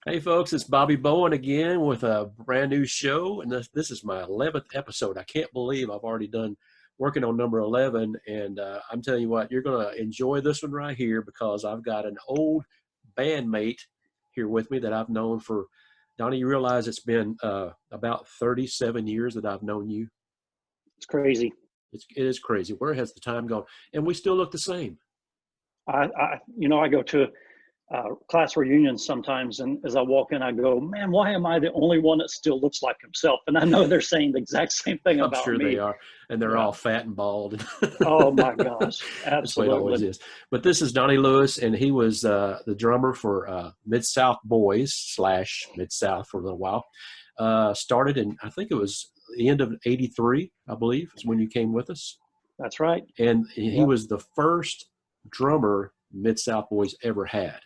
Hey folks, it's Bobby Bowen again with a brand new show, and this is my 11th episode. I can't believe I've already done working on number 11, and I'm telling you what, you're going to enjoy this one right here because I've got an old bandmate here with me that I've known for, Donnie, you realize it's been about 37 years that I've known you? It's crazy. It is crazy. Where has the time gone? And we still look the same. I go to class reunions sometimes, and as I walk in, I go, "Man, why am I the only one that still looks like himself?" And I know they're saying the exact same thing I'm about sure they me. are, and they're Yeah. all fat and bald. Oh my gosh, That's the way it always absolutely. is. But this is Donnie Lewis, and he was the drummer for Midsouth Boys slash Midsouth for a little while. Started in, I think it was the end of '83, I believe, is when you came with us. That's right. And he Yep. was the first drummer Midsouth Boys ever had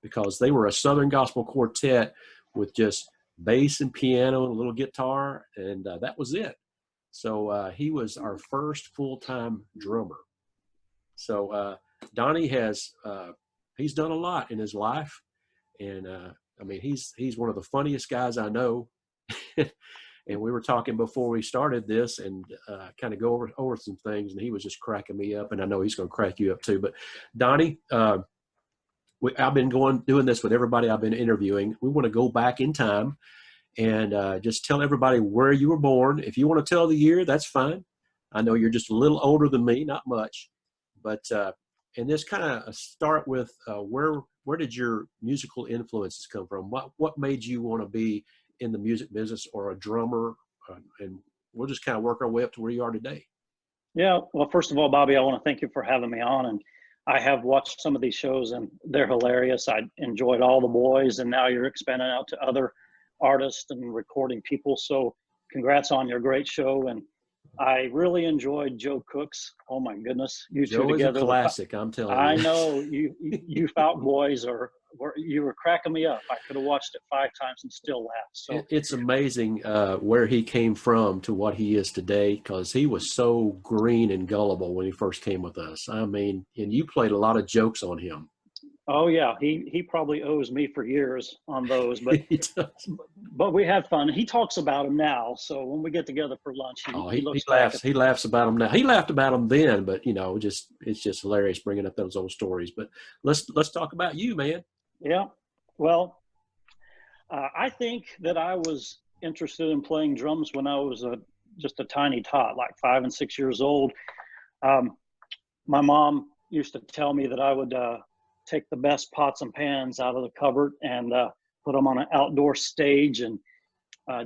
because they were a Southern gospel quartet with just bass and piano and a little guitar, and that was it. So he was our first full-time drummer. So Donnie has he's done a lot in his life, and I mean he's one of the funniest guys I know. And we were talking before we started this, and kind of go over some things, and he was just cracking me up, and I know he's going to crack you up too. But Donnie, I've been doing this with everybody I've been interviewing. We want to go back in time and just tell everybody where you were born. If you want to tell the year, that's fine. I know you're just a little older than me, not much, but and just kind of start with where did your musical influences come from? What made you want to be in the music business or a drummer? And we'll just kind of work our way up to where you are today. Yeah. Well, first of all, Bobby, I want to thank you for having me on. And I have watched some of these shows, and they're hilarious. I enjoyed all the boys, and now you're expanding out to other artists and recording people. So, congrats on your great show. And I really enjoyed Joe Cook's. Oh my goodness, you two Joe is a together. classic, I'm telling I you. know you Falcon boys you were cracking me up. I could have watched it 5 times and still laughed. So It's amazing where he came from to what he is today because he was so green and gullible when he first came with us. I mean, and you played a lot of jokes on him. oh yeah, he probably owes me for years on those, but He does. but we had fun. He talks about them now. So when we get together for lunch, Oh, he he looks back laughs. at He laughs about him now. He laughed about him then, but just it's just hilarious bringing up those old stories. But let's talk about you, man. yeah. Well, I think that I was interested in playing drums when I was just a tiny tot, like 5 and 6 years old. Um, my mom used to tell me that I would take the best pots and pans out of the cupboard and put them on an outdoor stage and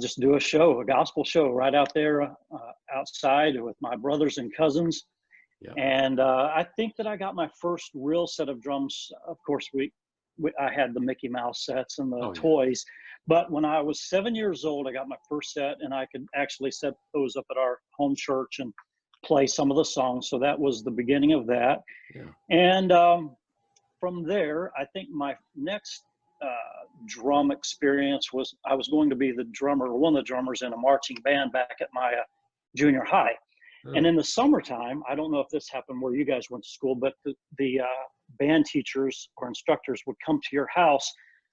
just do a gospel show right out there outside with my brothers and cousins. Yeah. And I think that I got my first real set of drums. Of course, I had the Mickey Mouse sets and the Oh yeah. toys. But when I was 7 years old, I got my first set, and I could actually set those up at our home church and play some of the songs. So that was the beginning of that. Yeah. And from there, I think my next drum experience was I was going to be the drummer, or one of the drummers in a marching band back at my junior high. And Oh, in the summertime, I don't know if this happened where you guys went to school, but the band teachers or instructors would come to your house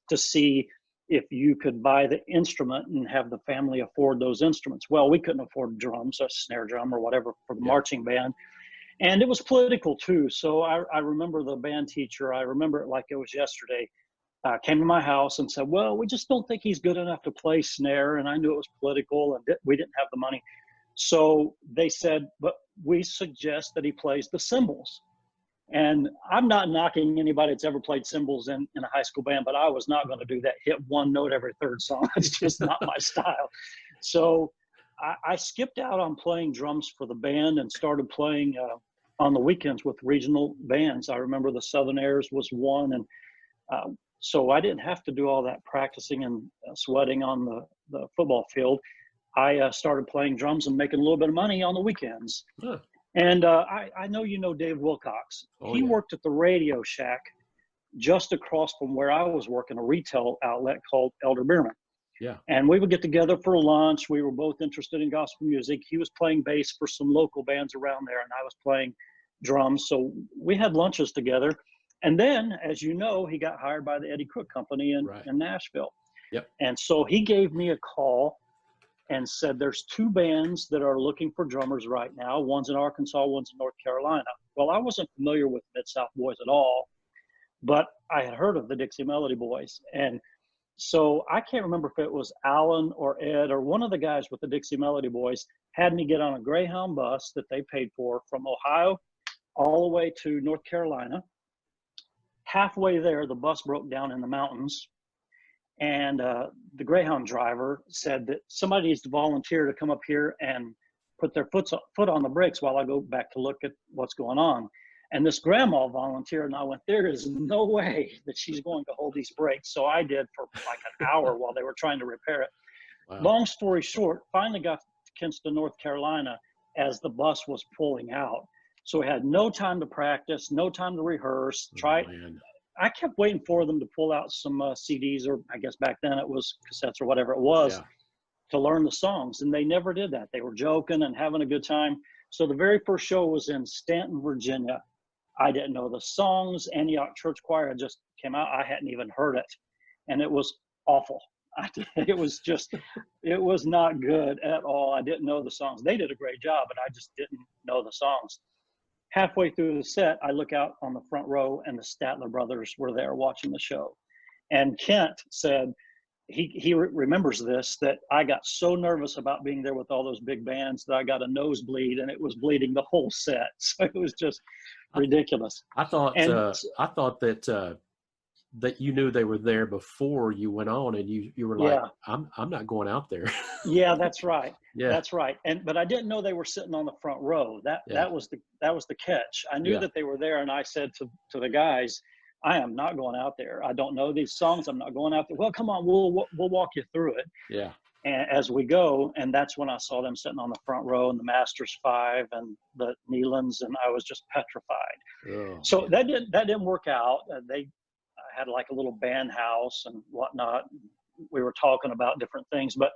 to see if you could buy the instrument and have the family afford those instruments. Well, we couldn't afford drums, a snare drum or whatever for the yeah. marching band. And it was political too. So I remember the band teacher, I remember it like it was yesterday, came to my house and said, well, we just don't think he's good enough to play snare. And I knew it was political and we didn't have the money. So they said, but we suggest that he plays the cymbals. And I'm not knocking anybody that's ever played cymbals in a high school band, but I was not going to do that, hit one note every third song. It's just not my style. So I skipped out on playing drums for the band and started playing on the weekends with regional bands. I remember the Southern Airs was one. And so I didn't have to do all that practicing and sweating on the football field. I started playing drums and making a little bit of money on the weekends. Huh. And I know you know Dave Wilcox. Oh He yeah. worked at the Radio Shack just across from where I was working, a retail outlet called Elder Beerman. Yeah. And we would get together for lunch. We were both interested in gospel music. He was playing bass for some local bands around there, and I was playing drums. So we had lunches together. And then, as you know, he got hired by the Eddie Cook Company in Nashville. Yep. And so he gave me a call and said, there's 2 bands that are looking for drummers right now. One's in Arkansas, one's in North Carolina. Well, I wasn't familiar with Midsouth Boys at all, but I had heard of the Dixie Melody Boys. And so I can't remember if it was Alan or Ed or one of the guys with the Dixie Melody Boys had me get on a Greyhound bus that they paid for from Ohio all the way to North Carolina. Halfway there, the bus broke down in the mountains. And the Greyhound driver said that somebody needs to volunteer to come up here and put their foot on the brakes while I go back to look at what's going on. And this grandma volunteered, and I went, there is no way that she's going to hold these brakes. So I did for like an hour while they were trying to repair it. Wow. Long story short, finally got to Kinston, North Carolina as the bus was pulling out. So we had no time to practice, no time to rehearse. I kept waiting for them to pull out some CDs, or I guess back then it was cassettes or whatever it was, to learn the songs. And they never did that. They were joking and having a good time. So the very first show was in Stanton, Virginia. I didn't know the songs. Antioch Church Choir had just came out. I hadn't even heard it. And it was awful. It was not good at all. I didn't know the songs. They did a great job, but I just didn't know the songs. Halfway through the set, I look out on the front row, and the Statler brothers were there watching the show. And Kent said, he remembers this, that I got so nervous about being there with all those big bands that I got a nosebleed, and it was bleeding the whole set. So it was just ridiculous. I thought that you knew they were there before you went on, and you were like, I'm not going out there. Yeah, that's right. That's right. But I didn't know they were sitting on the front row. That was the catch. I knew that they were there, and I said to the guys, I am not going out there. I don't know these songs. I'm not going out there. Well, come on, we'll walk you through it. Yeah. And as we go, and that's when I saw them sitting on the front row, and the Masters 5 and the Nealons, and I was just petrified. So that didn't work out. They had like a little band house and whatnot. We were talking about different things, but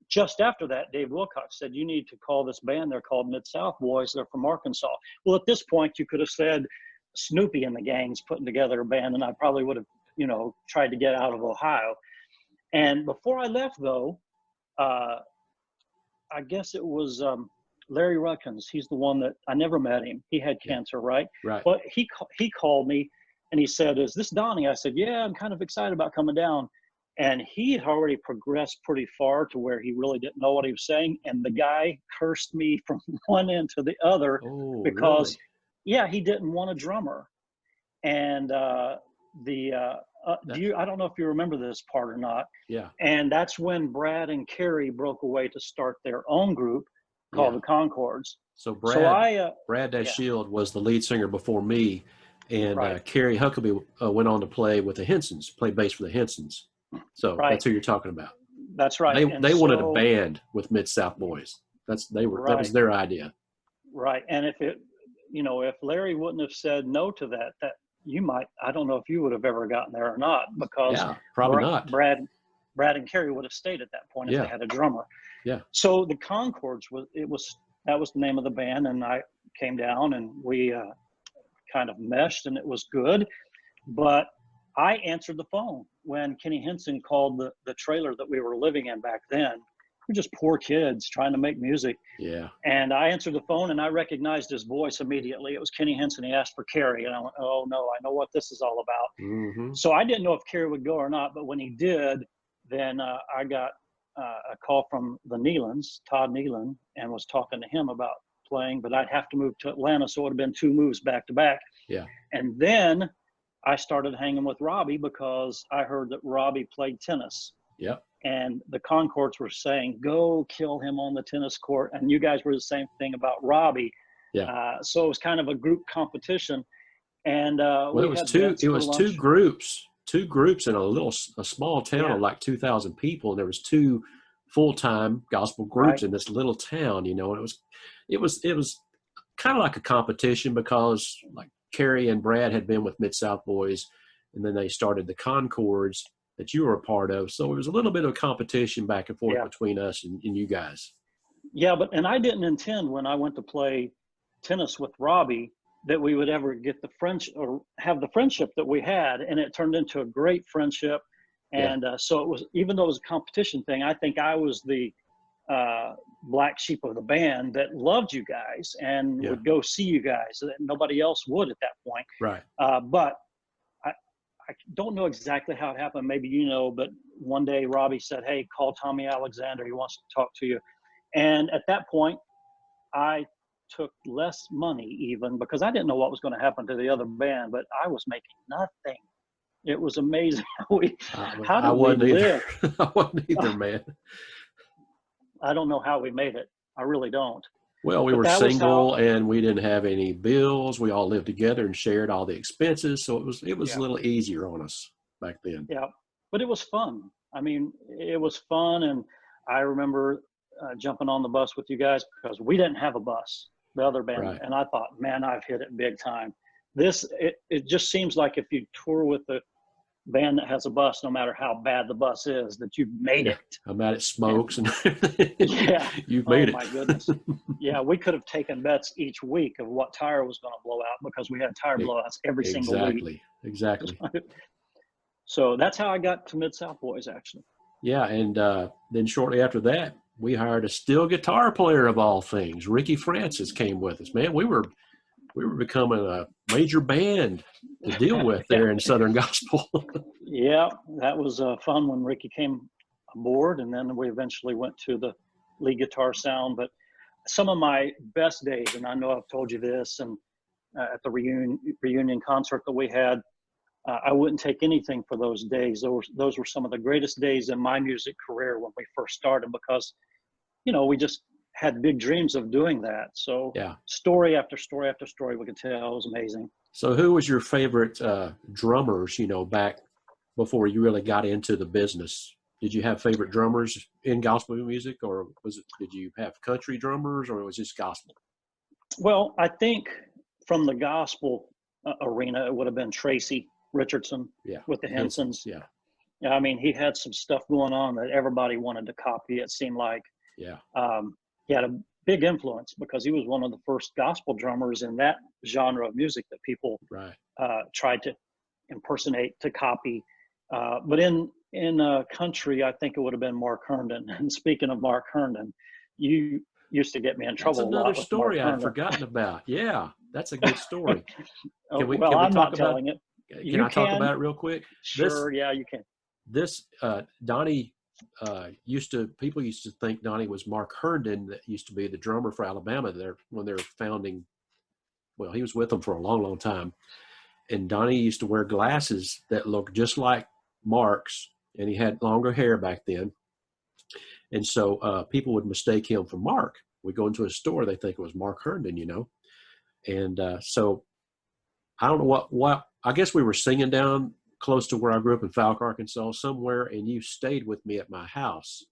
just after that, Dave Wilcox said, you need to call this band. They're called Midsouth Boys. They're from Arkansas. Well, at this point, you could have said Snoopy and the gang's putting together a band, and I probably would have, tried to get out of Ohio. And before I left, though, I guess it was Larry Rutkins. He's the one that I never met him. He had cancer, right? Right. But he called me, and he said, is this Donnie? I said, yeah, I'm kind of excited about coming down. And he had already progressed pretty far to where he really didn't know what he was saying. And the guy cursed me from one end to the other because, he didn't want a drummer. And I don't know if you remember this part or not. Yeah. And that's when Brad and Carrie broke away to start their own group called the Concords. So Brad Shield was the lead singer before me. And Carrie Huckabee went on to play with the Hensons, play bass for the Hensons. So that's who you're talking about. That's right. They wanted a band with Midsouth Boys. That was their idea. Right. And if Larry wouldn't have said no to that you might, I don't know if you would have ever gotten there or not, because probably not. Brad and Carrie would have stayed at that point if they had a drummer. Yeah. So the Concords that was the name of the band, and I came down and we kind of meshed, and it was good. But I answered the phone when Kenny Henson called the trailer that we were living in back then. We're just poor kids trying to make music. Yeah. And I answered the phone, and I recognized his voice immediately. It was Kenny Henson. He asked for Carrie, and I went, oh no, I know what this is all about. Mm-hmm. So I didn't know if Carrie would go or not, but when he did, then I got a call from the Nealons, Todd Nealon, and was talking to him about playing, but I'd have to move to Atlanta, so it would have been 2 moves back to back. Yeah. And then I started hanging with Robbie because I heard that Robbie played tennis. Yep. And the Concords were saying, go kill him on the tennis court. And you guys were the same thing about Robbie. Yeah. So it was kind of a group competition. And it was two groups in a small town of like 2,000 people. And there was 2 full-time gospel groups in this little town, and it was kind of like a competition because like Carrie and Brad had been with Midsouth Boys, and then they started the Concords that you were a part of. So it was a little bit of a competition back and forth between us and you guys. Yeah, and I didn't intend when I went to play tennis with Robbie that we would ever get the friendship or have the friendship that we had. And it turned into a great friendship. Yeah. And so it was, even though it was a competition thing, I think I was the black sheep of the band that loved you guys and would go see you guys that nobody else would at that point. Right. But I don't know exactly how it happened. Maybe you know, but one day Robbie said, "Hey, call Tommy Alexander. He wants to talk to you." And at that point, I took less money even because I didn't know what was going to happen to the other band, but I was making nothing. It was amazing. How did we live? I wasn't either, man. I don't know how we made it. I really don't. Well, we were single and we didn't have any bills. We all lived together and shared all the expenses. So it was a little easier on us back then. Yeah, but it was fun. I mean, it was fun. And I remember jumping on the bus with you guys because we didn't have a bus, the other band. Right. And I thought, man, I've hit it big time. It just seems like if you tour with the band that has a bus, no matter how bad the bus is, that you've made it. How bad it smokes and you've made it. Oh my goodness. Yeah, we could have taken bets each week of what tire was going to blow out because we had tire blowouts every single week. Exactly. So that's how I got to Midsouth Boys, actually. Yeah, and then shortly after that, we hired a steel guitar player of all things. Ricky Francis came with us. Man, we were becoming a major band to deal with there in Southern Gospel. Yeah, that was fun when Ricky came aboard, and then we eventually went to the lead guitar sound. But some of my best days, and I know I've told you this, and at the reunion concert that we had, I wouldn't take anything for those days. Those were some of the greatest days in my music career when we first started because, we just had big dreams of doing that. So story after story after story we could tell. It was amazing. So who was your favorite drummers, back before you really got into the business? Did you have favorite drummers in gospel music, or did you have country drummers, or was it just gospel? Well, I think from the gospel arena, it would have been Tracy Richardson with the Hensons. Yeah. I mean, he had some stuff going on that everybody wanted to copy, it seemed like. Yeah. He had a big influence because he was one of the first gospel drummers in that genre of music that people tried to impersonate, to copy. But in country, I think it would have been Mark Herndon. And speaking of Mark Herndon, you used to get me in trouble. That's another story I'd forgotten about. Yeah, that's a good story. I'm not telling it. Can I talk about it real quick? Sure, you can. This Donnie people used to think Donnie was Mark Herndon, that used to be the drummer for Alabama there when they were founding. Well, he was with them for a long, long time. And Donnie used to wear glasses that looked just like Mark's, and he had longer hair back then. And so people would mistake him for Mark. We go into a store, they think it was Mark Herndon, And so I don't know what, I guess we were singing down close to where I grew up in Falk, Arkansas, somewhere, and you stayed with me at my house.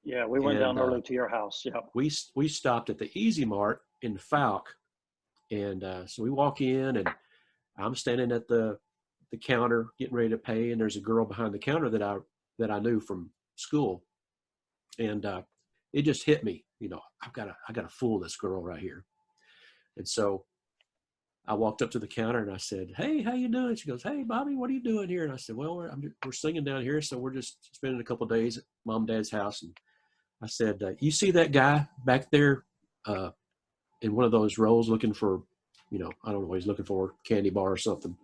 Yeah, we went down early to your house. Yeah, we stopped at the Easy Mart in Falk, and so we walk in, and I'm standing at the counter getting ready to pay, and there's a girl behind the counter that I knew from school, and it just hit me, I gotta fool this girl right here, and so I walked up to the counter and I said, "Hey, how you doing?" She goes, "Hey, Bobby, what are you doing here?" And I said, "Well, we're singing down here, so we're just spending a couple of days at Mom and Dad's house." And I said, "You see that guy back there in one of those rows looking for, I don't know what he's looking for, candy bar or something?"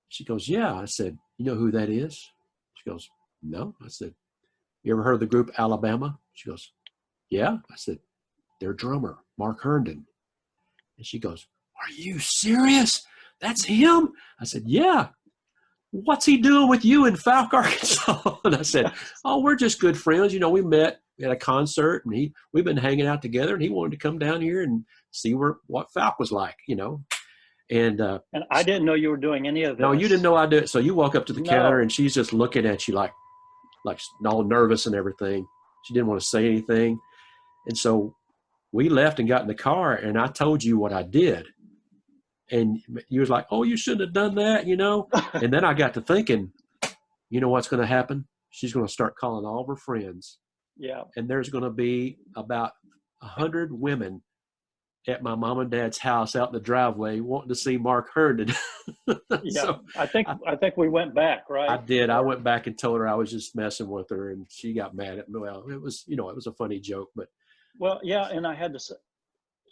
She goes, "Yeah." I said, "You know who that is?" She goes, "No." I said, "You ever heard of the group Alabama?" She goes, "Yeah." I said, "Their drummer, Mark Herndon." And she goes, "Are you serious? That's him?" I said, "Yeah." "What's he doing with you in Falk, Arkansas?" And I said, "Oh, we're just good friends. We met at a concert, and we've been hanging out together, and he wanted to come down here and see what Falk was like, And I didn't know you were doing any of this. No, you didn't know I did it. So you walk up to the counter, and she's just looking at you like all nervous and everything. She didn't want to say anything. And so we left and got in the car, and I told you what I did. And you was like, "Oh, you shouldn't have done that, And then I got to thinking, what's going to happen? She's going to start calling all of her friends. Yeah. And there's going to be about 100 women at my mom and dad's house out in the driveway wanting to see Mark Herndon. Yeah, So I think we went back, I right? did. I went back and told her I was just messing with her, and she got mad at me. Well, it was, it was a funny joke, but Well, yeah, and I had to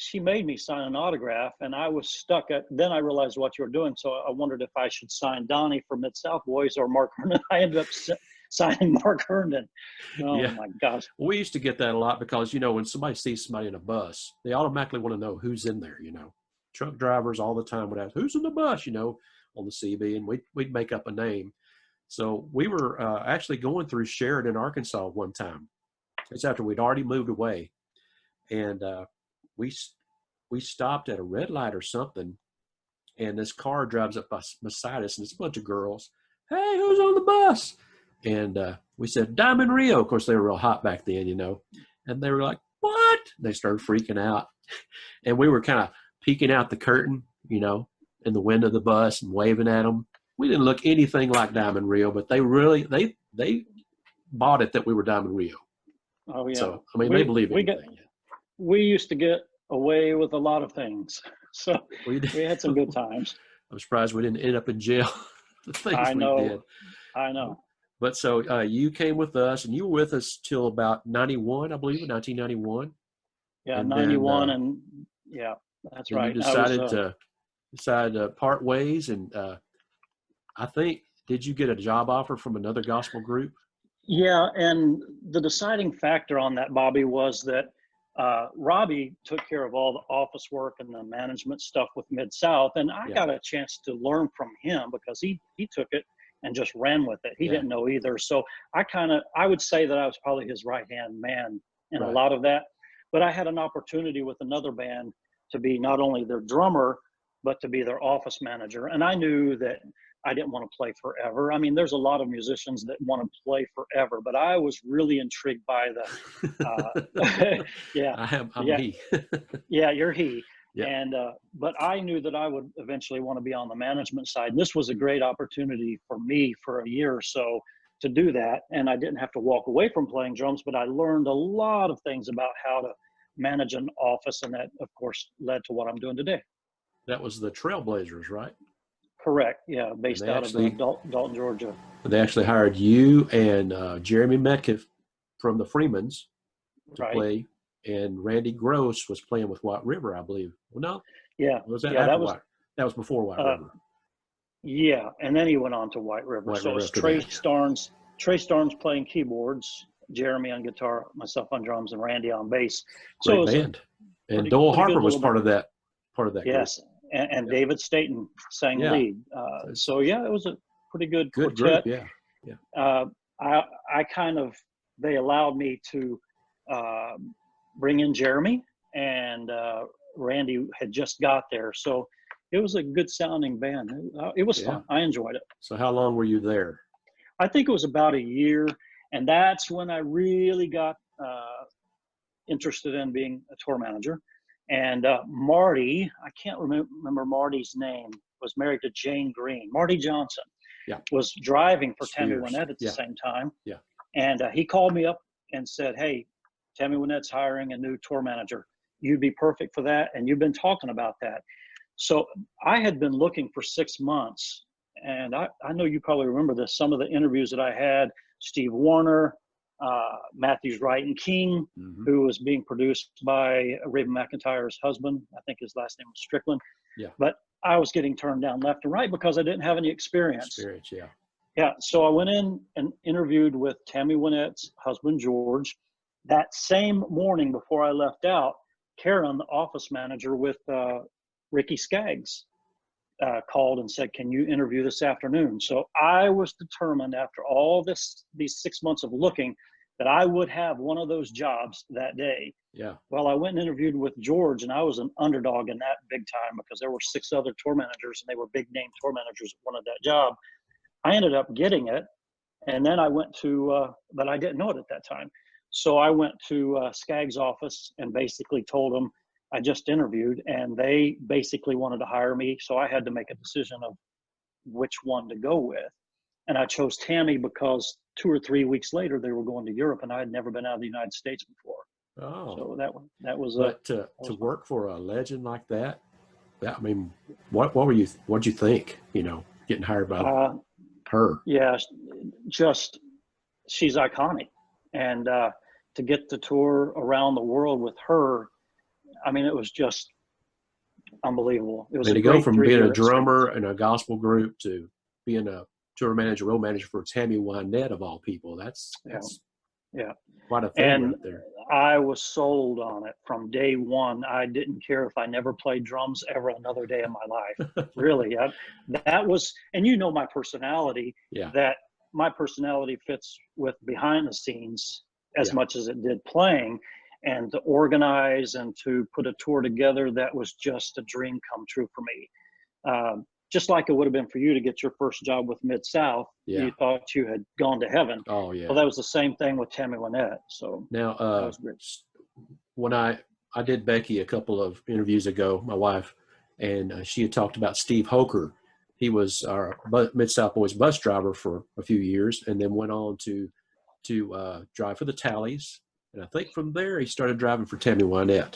she made me sign an autograph, and I was stuck at. Then I realized what you were doing, so I wondered if I should sign Donnie for Midsouth Boys or Mark Herndon. I ended up signing Mark Herndon. Oh yeah. my gosh! We used to get that a lot because, when somebody sees somebody in a bus, they automatically want to know who's in there, Truck drivers all the time would ask, who's in the bus, on the CB, and we'd make up a name. So we were actually going through Sheridan, Arkansas one time. It's after we'd already moved away. And we stopped at a red light or something, and this car drives up beside us, and it's a bunch of girls. Hey, who's on the bus? And we said, Diamond Rio. Of course, they were real hot back then, and they were like, what? They started freaking out. And we were kind of peeking out the curtain, in the window of the bus and waving at them. We didn't look anything like Diamond Rio, but they really, they bought it that we were Diamond Rio. Oh yeah. So, I mean, they believe anything. We used to get away with a lot of things. So we had some good times. I'm surprised we didn't end up in jail. The things I know. we did. I know. But so you came with us, and you were with us till about 91, I believe, 1991. Yeah, and 91, then, and yeah, that's and right. You decided to part ways, and I think, did you get a job offer from another gospel group? Yeah, and the deciding factor on that, Bobby, was that Robbie took care of all the office work and the management stuff with Mid-South, and I got a chance to learn from him because he took it and just ran with it. He didn't know either. So I would say that I was probably his right-hand man in a lot of that. But I had an opportunity with another band to be not only their drummer, but to be their office manager. And I knew that I didn't want to play forever. I mean, there's a lot of musicians that want to play forever, but I was really intrigued by the, I'm he. Yeah, you're he. Yeah. And, but I knew that I would eventually want to be on the management side. And this was a great opportunity for me for a year or so to do that. And I didn't have to walk away from playing drums, but I learned a lot of things about how to manage an office. And that, of course, led to what I'm doing today. That was the Trailblazers, right? Correct. Yeah. Based out of Dalton, Georgia. They actually hired you and Jeremy Metcalf from the Freemans to play. And Randy Gross was playing with White River, I believe. Well, no? Yeah. Was that that was before White River. Yeah. And then he went on to White River. So it's Trey Starnes playing keyboards, Jeremy on guitar, myself on drums, and Randy on bass. Great band. And Doyle Harper was part of that group. Yes. And David Staten sang lead. So yeah, it was a pretty good quartet. Group. Yeah. They allowed me to bring in Jeremy, and Randy had just got there. So it was a good sounding band. It was fun. I enjoyed it. So how long were you there? I think it was about a year. And that's when I really got interested in being a tour manager. And Marty, I can't remember Marty's name, was married to Jane Green. Marty Johnson was driving for Tammy Wynette at the same time. Yeah. And he called me up and said, hey, Tammy Wynette's hiring a new tour manager. You'd be perfect for that. And you've been talking about that. So I had been looking for 6 months. And I know you probably remember this, some of the interviews that I had, Steve Wariner, Matthews Wright and King, who was being produced by Raven McIntyre's husband. I think his last name was Strickland. Yeah. But I was getting turned down left and right because I didn't have any experience. Yeah. So I went in and interviewed with Tammy Wynette's husband, George. That same morning before I left out, Karen, the office manager with Ricky Skaggs, called and said, can you interview this afternoon? So I was determined after all these 6 months of looking that I would have one of those jobs that day. Yeah. Well, I went and interviewed with George, and I was an underdog in that big time because there were 6 other tour managers, and they were big name tour managers that wanted that job. I ended up getting it. And then I went to, but I didn't know it at that time. So I went to Skaggs' office and basically told them I just interviewed, and they basically wanted to hire me. So I had to make a decision of which one to go with. And I chose Tammy because 2 or 3 weeks later, they were going to Europe, and I had never been out of the United States before. Oh, So that was but to work for a legend like that, I mean, what'd you think? Getting hired by her. yeah, just she's iconic, and to get to tour around the world with her, I mean, it was just unbelievable. It I was mean, a to go great from being a 3 year experience. drummer in a gospel group to being a tour manager, road manager for Tammy Wynette of all people, that's Yeah, yeah. quite a thing And right there. I was sold on it from day one. I didn't care if I never played drums ever another day in my life. Really, that was, and my personality. Yeah, That my personality fits with behind the scenes as yeah. much as it did playing, and to organize and to put a tour together, that was just a dream come true for me. Just like it would have been for you to get your first job with Mid-South. Yeah. You thought you had gone to heaven. Oh yeah. Well, that was the same thing with Tammy Wynette. So Now, that was great. when I did Becky a couple of interviews ago, my wife, and she had talked about Steve Hoker. He was our Midsouth Boys bus driver for a few years, and then went on to drive for the Tallies. And I think from there he started driving for Tammy Wynette.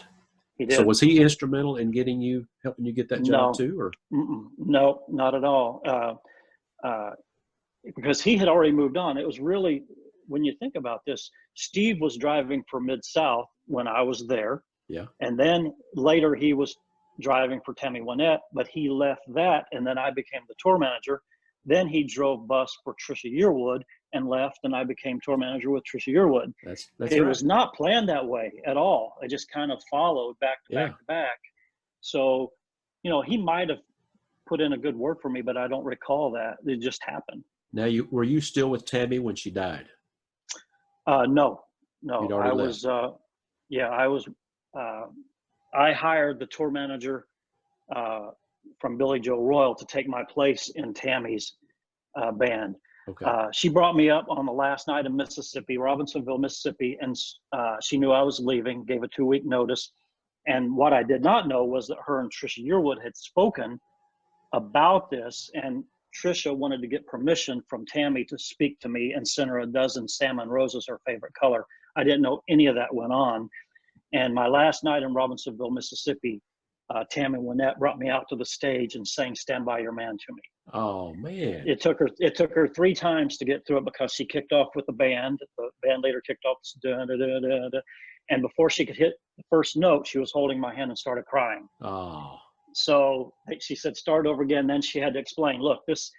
He did. So was he instrumental in helping you get that job too, or? No, not at all. Because he had already moved on. It was really, when you think about this, Steve was driving for Mid-South when I was there. Yeah. And then later he was driving for Tammy Wynette, but he left that, and then I became the tour manager. Then he drove bus for Trisha Yearwood and left, and I became tour manager with Trisha Yearwood. That's it right. was not planned that way at all. I just kind of followed back to back to back. So, he might have put in a good word for me, but I don't recall that. It just happened. Now, were you still with Tammy when she died? No. I was. I was. I hired the tour manager from Billy Joe Royal to take my place in Tammy's band. Okay. She brought me up on the last night in Mississippi, Robinsonville, Mississippi, and she knew I was leaving, gave a 2-week notice. And what I did not know was that her and Trisha Yearwood had spoken about this, and Trisha wanted to get permission from Tammy to speak to me and send her a dozen salmon roses, her favorite color. I didn't know any of that went on. And my last night in Robinsonville, Mississippi, Tammy Wynette brought me out to the stage and sang "Stand By Your Man" to me. Oh man! It took her 3 times to get through it, because she kicked off with the band. The band leader kicked off, and before she could hit the first note, she was holding my hand and started crying. Oh. So she said, "Start over again." Then she had to explain, "Look, this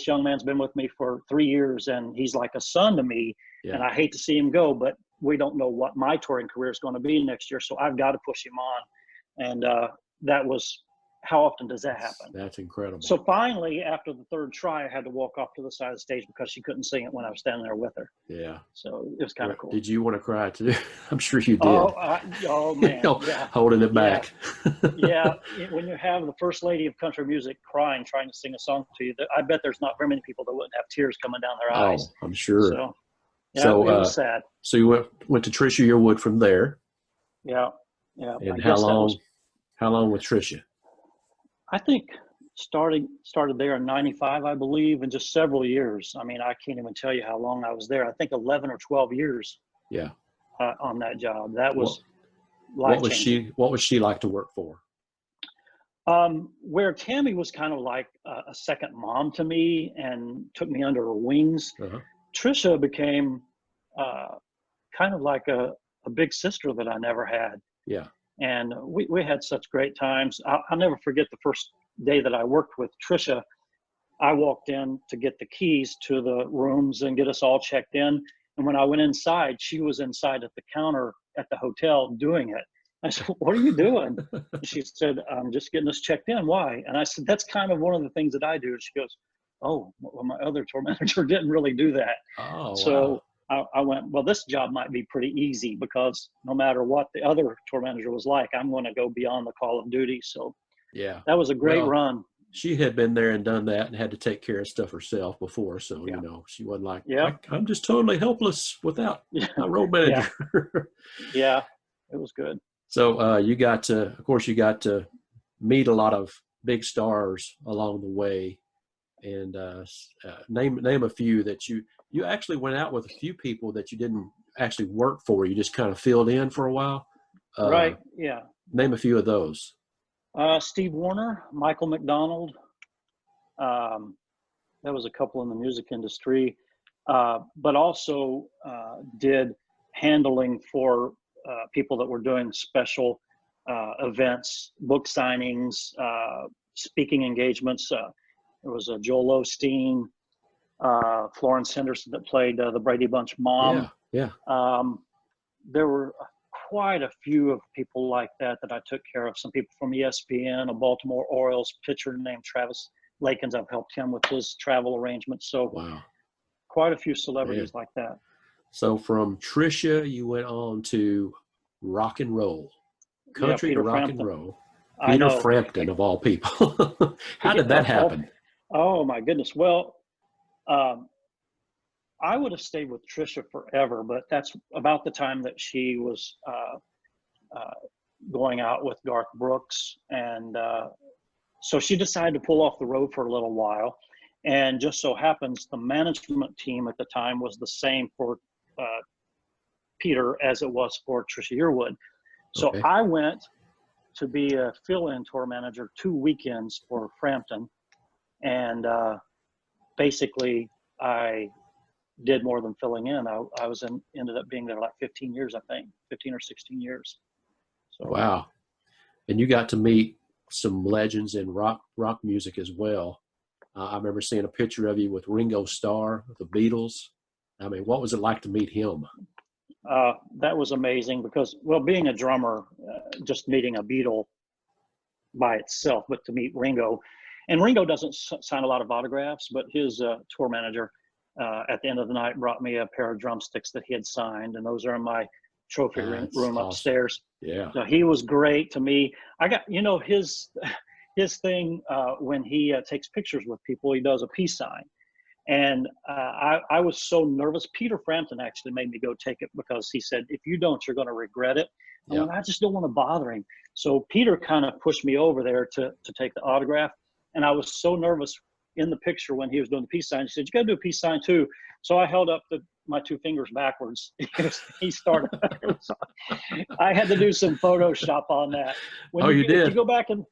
young man's been with me for 3 years, and he's like a son to me. Yeah. And I hate to see him go, but we don't know what my touring career is going to be next year, so I've got to push him on." And that was, how often does that happen? That's incredible. So finally, after the 3rd try, I had to walk off to the side of the stage because she couldn't sing it when I was standing there with her. Yeah. So it was kind of cool. Did you want to cry too? I'm sure you did. Oh man. Yeah. Holding it back. Yeah. When you have the First Lady of country music crying, trying to sing a song to you, I bet there's not very many people that wouldn't have tears coming down their eyes. Oh, I'm sure. So, yeah, it was sad. So you went to Trisha Yearwood from there. Yeah. Yeah. And how long with Trisha? I think started there in 95, I believe, and just several years. I mean, I can't even tell you how long I was there. I think 11 or 12 years. Yeah. On that job. That was life-changing. What was she like to work for? Where Tammy was kind of like a second mom to me and took me under her wings. Uh-huh. Trisha became kind of like a big sister that I never had. Yeah. And we had such great times. I'll never forget the first day that I worked with Trisha. I walked in to get the keys to the rooms and get us all checked in. And when I went inside, she was inside at the counter at the hotel doing it. I said, "What are you doing?" She said, "I'm just getting us checked in." "Why?" And I said, "That's kind of one of the things that I do." And she goes, "Oh, well, my other tour manager didn't really do that." Oh, so wow. I went, "Well, this job might be pretty easy, because no matter what the other tour manager was like, I'm going to go beyond the call of duty." So yeah, that was a great run. She had been there and done that and had to take care of stuff herself before. So, she wasn't like, I'm just totally helpless without a road manager. Yeah, it was good. So you got to meet a lot of big stars along the way, and name a few that you actually went out with a few people that you didn't actually worked for. You just kind of filled in for a while. Right. Yeah. Name a few of those. Steve Wariner, Michael McDonald. There was a couple in the music industry, but also did handling for people that were doing special events, book signings, speaking engagements. There was a Joel Osteen, Florence Henderson that played the Brady Bunch mom. Yeah. There were quite a few of people like that I took care of. Some people from ESPN, a Baltimore Orioles pitcher named Travis Lakins. I've helped him with his travel arrangements. So wow, quite a few celebrities like that. So from Trisha, you went on to rock and roll, country to rock Frampton. and roll. Peter Frampton, of all people. How did that happen? Oh my goodness. Well, I would have stayed with Trisha forever, but that's about the time that she was going out with Garth Brooks. And so she decided to pull off the road for a little while. And just so happens the management team at the time was the same for Peter as it was for Trisha Yearwood. So Okay. I went to be a fill-in tour manager 2 weekends for Frampton. And basically I did more than filling in. I ended up being there like 15 years, I think, 15 or 16 years. So, wow. And you got to meet some legends in rock music as well. I remember seeing a picture of you with Ringo Starr, with the Beatles. I mean, what was it like to meet him? That was amazing because, well, being a drummer, just meeting a Beatle by itself, but to meet Ringo, and Ringo doesn't sign a lot of autographs, but his tour manager at the end of the night brought me a pair of drumsticks that he had signed, and those are in my trophy room awesome. upstairs. Yeah. So he was great to me. I got, his thing when he takes pictures with people, he does a peace sign. And I was so nervous. Peter Frampton actually made me go take it because he said, if you don't, you're going to regret it. Yeah. I just don't want to bother him. So Peter kind of pushed me over there to take the autograph. And I was so nervous in the picture when he was doing the peace sign. He said, you got to do a peace sign too. So I held up my 2 fingers backwards. He started. I had to do some Photoshop on that. You did? If you go back and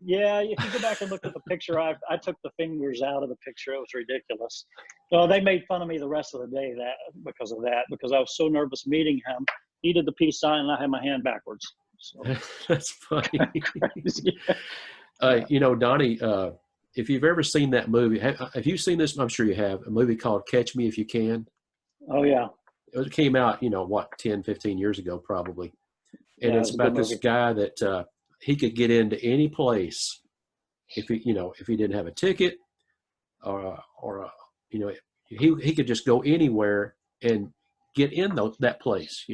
look at the picture, I took the fingers out of the picture. It was ridiculous. So they made fun of me the rest of the day because I was so nervous meeting him. He did the peace sign and I had my hand backwards. So. That's funny. Yeah. Donnie, if you've ever seen that movie, have you seen this? I'm sure you have. A movie called Catch Me If You Can. Oh, yeah. It came out, 10, 15 years ago, probably. And Yeah, it's about this guy that he could get into any place if he didn't have a ticket or he could just go anywhere and get in that place,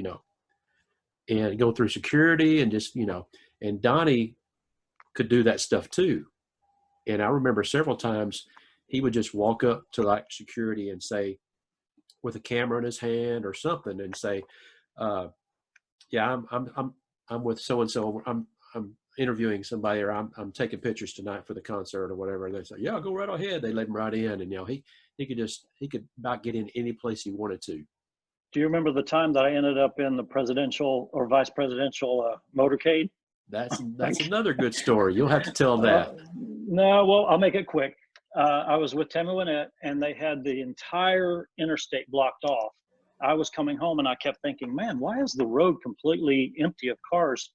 and go through security and just, and Donnie could do that stuff too. And I remember several times he would just walk up to like security and say, with a camera in his hand or something, and say, yeah, I'm with so-and-so. I'm interviewing somebody, or I'm taking pictures tonight for the concert or whatever. And they say, yeah, go right ahead. They let him right in. And, he could about get in any place he wanted to. Do you remember the time that I ended up in the presidential or vice presidential motorcade? That's another good story. You'll have to tell that. No, well, I'll make it quick. I was with Tammy Wynette, and they had the entire interstate blocked off. I was coming home, and I kept thinking, man, why is the road completely empty of cars?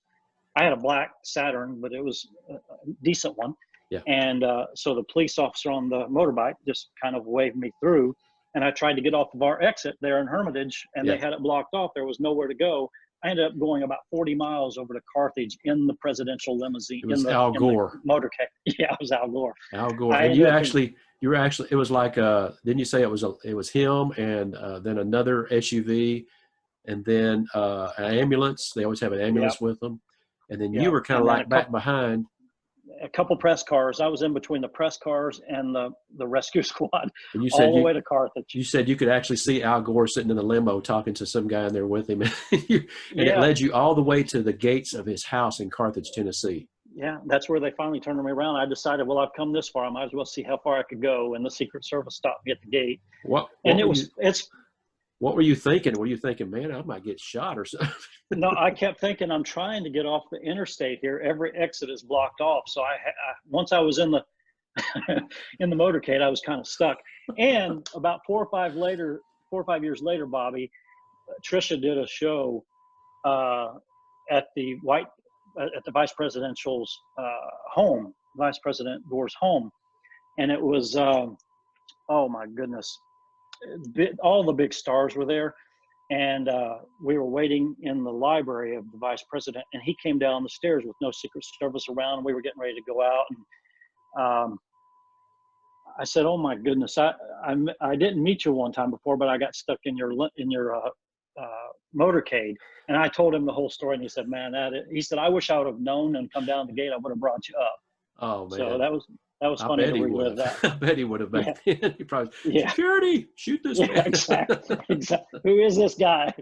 I had a black Saturn, but it was a decent one. Yeah. And so the police officer on the motorbike just kind of waved me through, and I tried to get off of our exit there in Hermitage, and they had it blocked off. There was nowhere to go. I ended up going about 40 miles over to Carthage in the presidential limousine. It was Al Gore. Motorcade. Yeah, it was Al Gore. Al Gore. And you were actually, it was like, didn't you say it was him and then another SUV and then an ambulance. They always have an ambulance with them. And then you were kind of like back behind. A couple press cars. I was in between the press cars and the rescue squad, and you said all the way to Carthage. You said you could actually see Al Gore sitting in the limo talking to some guy in there with him. It led you all the way to the gates of his house in Carthage, Tennessee. Yeah, that's where they finally turned me around. I decided, well, I've come this far. I might as well see how far I could go. And the Secret Service stopped me at the gate. What and it's What were you thinking? Were you thinking, man, I might get shot or something? No, I kept thinking, I'm trying to get off the interstate here. Every exit is blocked off. So once I was in the in the motorcade, I was kind of stuck. And about 4 or 5 years later, Bobby, Trisha did a show at the vice presidential's home, Vice President Gore's home, and it was oh my goodness, all the big stars were there. And we were waiting in the library of the vice president, and he came down the stairs with no Secret Service around. We were getting ready to go out, and I said, "Oh my goodness, I didn't meet you one time before, but I got stuck in your motorcade." And I told him the whole story, and he said, "Man, he said, I wish I would have known and come down the gate. I would have brought you up." Oh man, so that was funny to relive that. I bet he would have back then. He probably, security, shoot this man. Exactly. Who is this guy?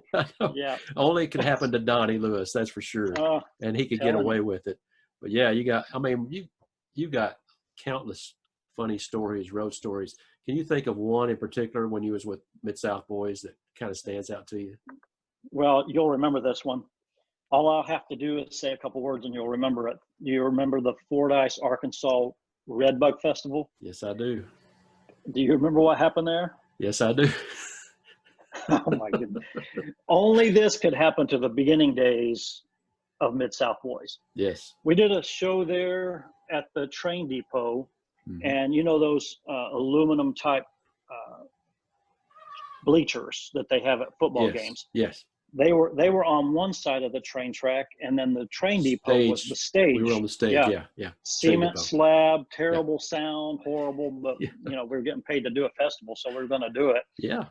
Yeah. Only it could happen to Donnie Lewis, that's for sure. And he could get away with it. But yeah, you got countless funny stories, road stories. Can you think of one in particular when you was with Midsouth Boys that kind of stands out to you? Well, you'll remember this one. All I'll have to do is say a couple words and you'll remember it. Do you remember the Fordyce, Arkansas Redbug Festival? Yes, I do. Do you remember what happened there? Yes, I do. Oh my goodness. Only this could happen to the beginning days of Midsouth Boys. Yes. We did a show there at the train depot, and you know those aluminum type bleachers that they have at football games? Yes. They were on one side of the train track, and then the train depot was the stage. We were on the stage, yeah. Cement slab, terrible sound, horrible, but you know, we were getting paid to do a festival, so we were going to do it. Yeah.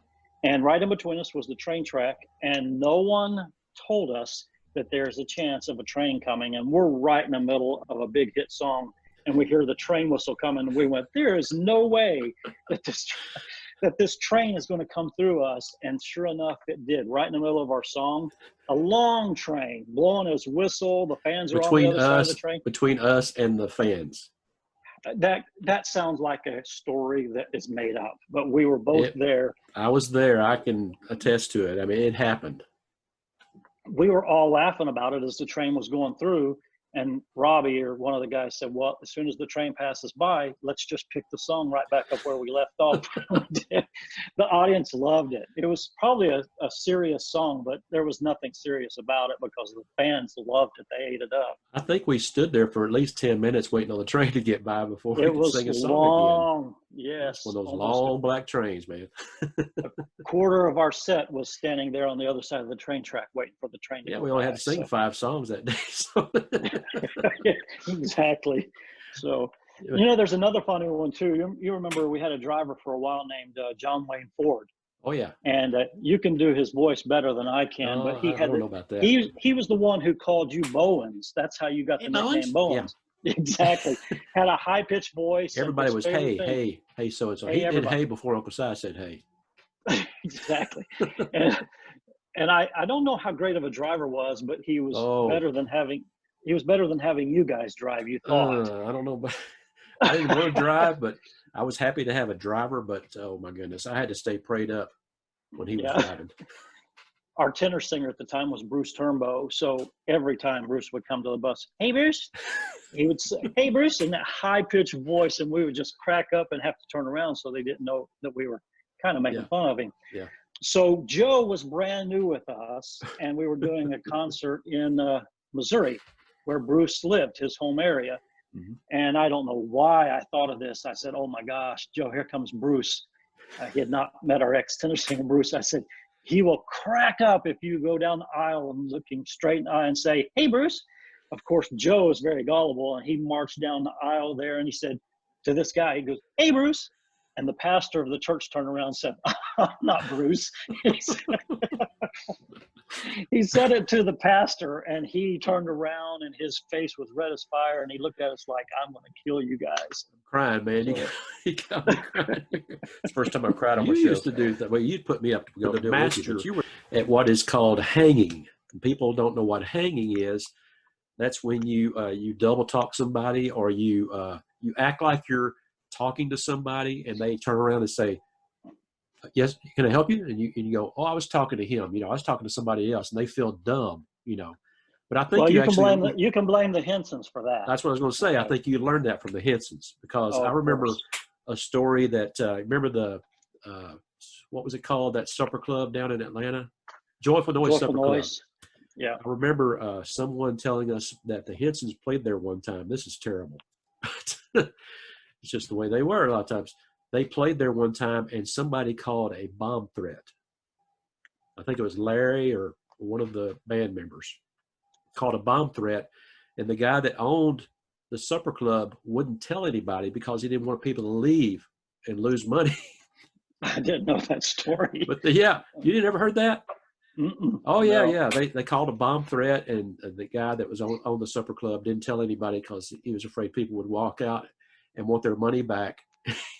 And right in between us was the train track, and no one told us that there's a chance of a train coming, and we're right in the middle of a big hit song, and we hear the train whistle coming, and we went, there is no way that this train is going to come through us. And sure enough, it did. Right in the middle of our song, a long train blowing his whistle. The fans are on the other side of the train. Between us and the fans. That sounds like a story that is made up, but we were both there. I was there. I can attest to it. I mean, it happened. We were all laughing about it as the train was going through. And Robbie, or one of the guys, said, well, as soon as the train passes by, let's just pick the song right back up where we left off. The audience loved it. It was probably a serious song, but there was nothing serious about it because the fans loved it. They ate it up. I think we stood there for at least 10 minutes waiting on the train to get by before we could sing a song long, again. Yes. One of those long black trains, man. A quarter of our set was standing there on the other side of the train track waiting for the train to go we only by, had to sing 5 songs that day. So. Exactly. So, you know, there's another funny one too. You remember we had a driver for a while named John Wayne Ford. Oh yeah. And you can do his voice better than I can, but I don't know about that. He was the one who called you Bowens. That's how you got the nickname Bowens. Yeah. Exactly. Had a high pitched voice. Everybody was hey so and so. He did hey before Uncle Si said hey. Exactly. And I don't know how great of a driver was, but he was better than having you guys drive, you thought. I don't know, but I didn't want to drive, but I was happy to have a driver. But oh my goodness, I had to stay prayed up when he was driving. Our tenor singer at the time was Bruce Turnbow. So every time Bruce would come to the bus, hey Bruce, he would say, hey Bruce, in that high pitched voice, and we would just crack up and have to turn around so they didn't know that we were kind of making fun of him. Yeah. So Joe was brand new with us, and we were doing a concert in Missouri, where Bruce lived, his home area. Mm-hmm. And I don't know why I thought of this. I said, oh my gosh, Joe, here comes Bruce. He had not met our ex-tenor singer, Bruce. I said, he will crack up if you go down the aisle and looking straight in the eye and say, hey, Bruce. Of course, Joe is very gullible, and he marched down the aisle there, and he said to this guy, he goes, hey, Bruce. And the pastor of the church turned around and said, not Bruce. He said it to the pastor, and he turned around, and his face was red as fire, and he looked at us like, I'm going to kill you guys. I'm crying, man. You got me crying. It's the first time I cried on my show. You used to do that. Well, you'd put me up to go to master. You were at what is called hanging. People don't know what hanging is. That's when you double talk somebody, or you act like you're talking to somebody, and they turn around and say, yes, can I help you? And you go, oh, I was talking to him. I was talking to somebody else, and they feel dumb. But I think Well, you you can actually. blame the Hensons for that. That's what I was going to say. I think you learned that from the Hensons, because Oh, I of remember course. a story that remember the what was it called, that supper club down in Atlanta, Joyful Noise Joyful Supper Club. Noise. Yeah. I remember someone telling us that the Hensons played there one time. This is terrible. It's just the way they were. A lot of times they played there one time, and somebody called a bomb threat. I think it was Larry or one of the band members called a bomb threat, and the guy that owned the supper club wouldn't tell anybody because he didn't want people to leave and lose money. I didn't know that story. But yeah, you didn't ever heard that? Oh yeah, No. yeah. They called a bomb threat, and the guy that was on the supper club didn't tell anybody because he was afraid people would walk out and want their money back.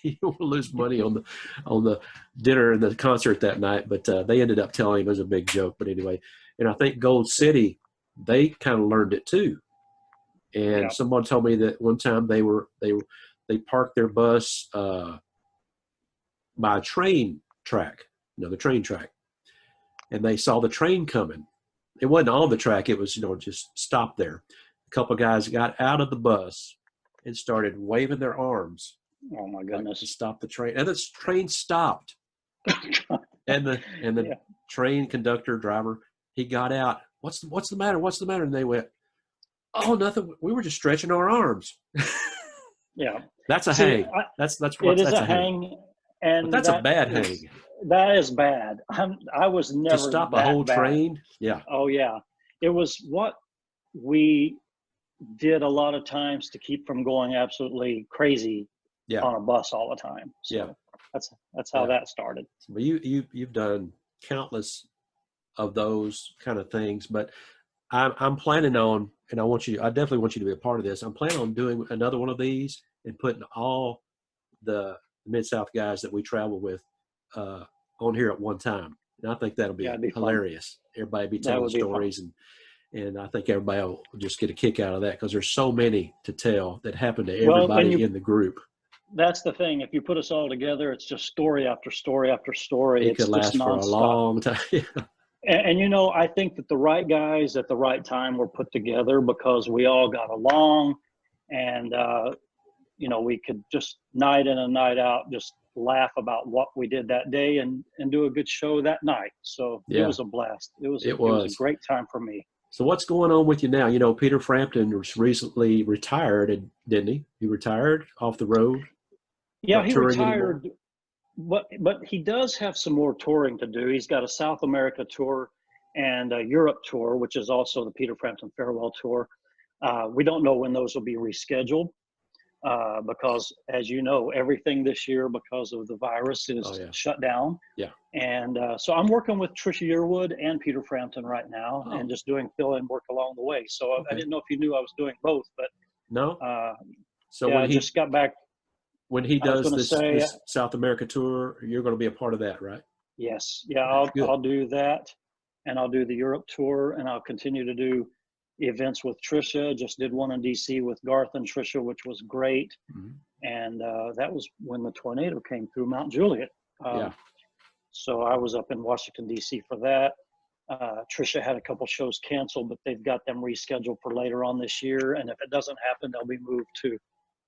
He would lose money on the dinner and the concert that night. But they ended up telling him it was a big joke. But anyway, and I think Gold City, they kind of learned it too. And someone told me that one time they parked their bus by a train track, the train track, and they saw the train coming. It wasn't on the track; it was just stopped there. A couple of guys got out of the bus and started waving their arms. Oh my goodness! Like to stop the train, and the train stopped. and the train conductor driver, he got out. What's the matter? What's the matter? And they went, oh, nothing. We were just stretching our arms. Yeah. That's a hang. That's what it is that's a hang. And but that's a bad hang. That is bad. I was never to stop a that whole bad. train. Yeah. Oh yeah. It was what we did a lot of times to keep from going absolutely crazy on a bus all the time. So that's how that started. But you've done countless of those kind of things, but I'm planning on, and I definitely want you to be a part of this. I'm planning on doing another one of these and putting all the Mid-South guys that we travel with on here at one time. And I think that'll be hilarious. Fun. Everybody be telling stories, and I think everybody will just get a kick out of that because there's so many to tell that happen to everybody in the group. That's the thing. If you put us all together, it's just story after story after story. It could last for a long time. And I think that the right guys at the right time were put together because we all got along, and we could just night in and night out just laugh about what we did that day and do a good show that night. So it was a blast. It was a great time for me. So what's going on with you now? Peter Frampton was recently retired, didn't he? He retired off the road. Yeah, he retired. But he does have some more touring to do. He's got a South America tour and a Europe tour, which is also the Peter Frampton Farewell Tour. We don't know when those will be rescheduled because, as you know, everything this year because of the virus is shut down. Yeah. And so I'm working with Trisha Yearwood and Peter Frampton right now and just doing fill-in work along the way. So I didn't know if you knew I was doing both, but no. So when I just got back. When he does this South America tour, you're going to be a part of that, right? Yes. Yeah, I'll do that, and I'll do the Europe tour, and I'll continue to do events with Trisha. Just did one in D.C. with Garth and Trisha, which was great. Mm-hmm. And that was when the tornado came through Mount Juliet. So I was up in Washington, D.C. for that. Trisha had a couple shows canceled, but they've got them rescheduled for later on this year. And if it doesn't happen, they'll be moved to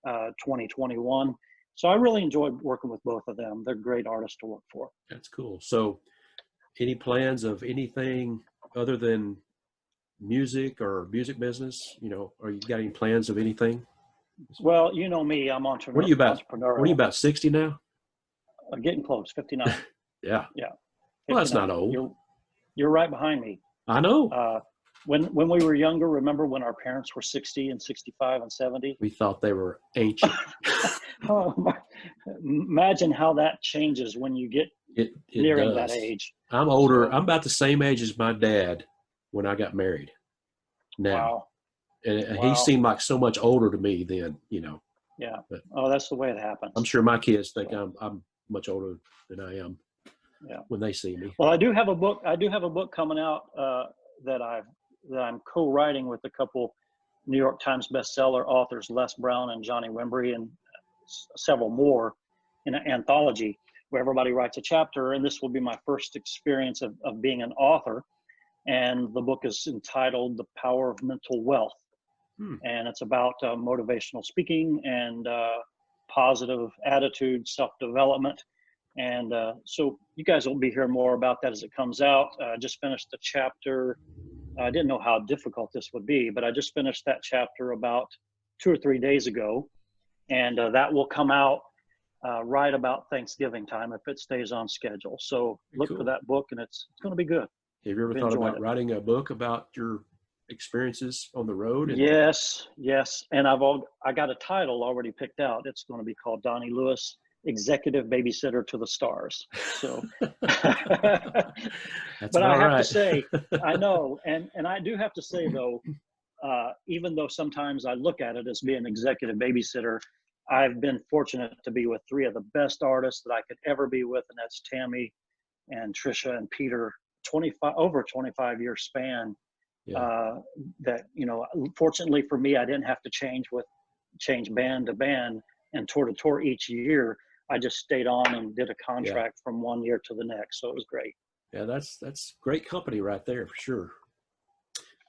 2021. So I really enjoyed working with both of them. They're great artists to work for. That's cool. So any plans of anything other than music or music business? Or you got any plans of anything? Well, you know me, I'm entrepreneurial. What are you about 60 now? Getting close, 59. Yeah. 59. Well, that's not old. You're right behind me. I know. When we were younger, remember when our parents were 60 and 65 and 70? We thought they were ancient. Imagine how that changes when you get nearing that age. I'm older. I'm about the same age as my dad when I got married. Now. Wow. And he seemed like so much older to me then, Yeah. But that's the way it happens. I'm sure my kids think I'm much older than I am. Yeah. When they see me. Well, I do have a book coming out that I'm co-writing with a couple New York Times bestseller authors, Les Brown and Johnny Wembry, and several more in an anthology. where everybody writes a chapter, and this will be my first experience of being an author. And the book is entitled The Power of Mental Wealth. And it's about motivational speaking and positive attitude, self-development. And so you guys will be hearing more about that as it comes out. I just finished the chapter. I didn't know how difficult this would be, but I just finished that chapter about 2 or 3 days ago. And that will come out right about Thanksgiving time if it stays on schedule. So look for that book, and it's going to be good. Have you ever thought about writing a book about your experiences on the road? Yes. And I got a title already picked out. It's going to be called Donnie Lewis, Executive Babysitter to the Stars. So, but I have to say, I know, and I do have to say though, even though sometimes I look at it as being an executive babysitter, I've been fortunate to be with 3 of the best artists that I could ever be with, and that's Tammy and Trisha and Peter. Over a 25-year span. That, you know, fortunately for me, I didn't have to change band to band and tour to tour each year. I just stayed on and did a contract from one year to the next. So it was great. Yeah, that's great company right there for sure.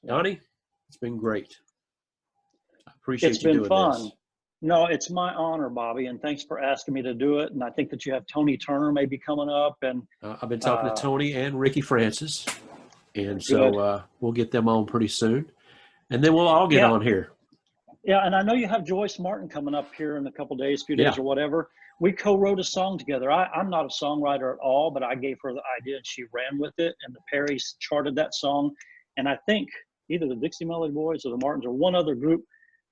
Donnie, it's been great. I appreciate you doing this. It's been fun. No, it's my honor, Bobby, and thanks for asking me to do it. And I think that you have Tony Turner maybe coming up. And I've been talking to Tony and Ricky Francis, and so we'll get them on pretty soon, and then we'll all get on here. Yeah, and I know you have Joyce Martin coming up here in a couple days, few days or whatever. We co-wrote a song together. I'm not a songwriter at all, but I gave her the idea and she ran with it, and the Perrys charted that song. And I think either the Dixie Melody Boys or the Martins or one other group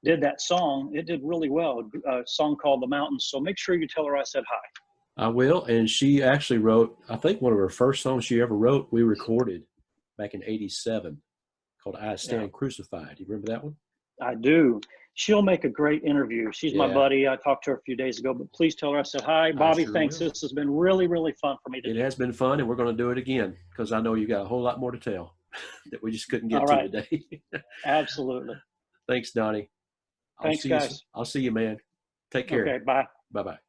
did that song. It did really well, a song called The Mountains. So make sure you tell her I said hi. I will. And she actually wrote, I think one of her first songs she ever wrote, we recorded back in '87 called I Stand Crucified. Do you remember that one? I do. She'll make a great interview. She's my buddy. I talked to her a few days ago, but please tell her I said hi. Bobby, thanks. This has been really, really fun for me today. It has been fun, and we're going to do it again because I know you got a whole lot more to tell that we just couldn't get to today. Absolutely. Thanks, Donnie. Thanks, guys. I'll see you, man. Take care. Okay, bye. Bye-bye.